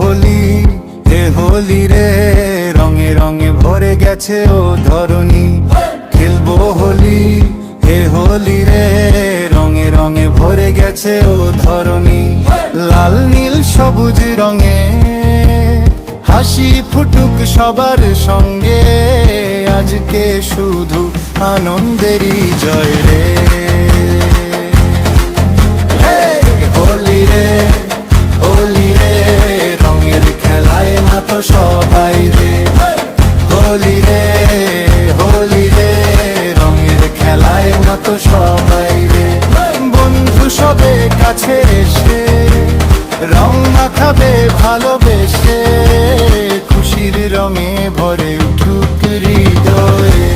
হোলি, হে হোলি রে, রঙে রঙে ভরে গেছে ও ধরণী। খেলবো হোলি, হে হোলি রে, রঙে রঙে ভরে গেছে ও ধরণী। লাল নীল সবুজ রঙে হাসি ফুটুক সবার সঙ্গে, আজকে শুধু আনন্দেরই জয় রে। হোলি রে, হোলি রে, রঙের খেলায় মাতো সবাই রে। হোলি রে, হোলি রে, রঙের খেলায় মাতো সবাই রে। বন্ধু সবে কাছে এসে রং মাখাবে ভালোবেসে, খুশির রঙে ভরে উঠুক হৃদয়ে।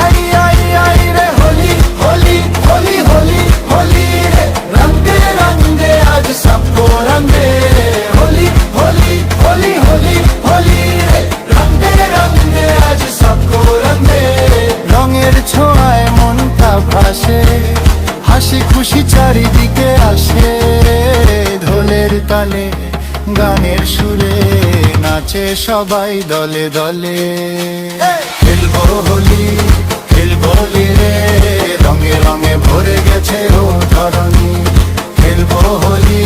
আই আই আই রে হোলি, হোলি হোলি হোলি হোলি রে, রঙে রঙে আজ সবকো রঙে। হোলি হোলি হোলি হোলি হোলি রে, রঙে রঙে আজ সবকো রঙে। রঙের ছোঁয়ায় মনটা ভাসে, হাসি খুশি চারিদিকে আসে। ঢোলের তালে গানের সুরে নাচে সবাই দলে দলে। খেলবো হোলি, খেলবো হোলি রে, রঙে রঙে ভরে গেছে ও ধরণী। খেলবো হোলি,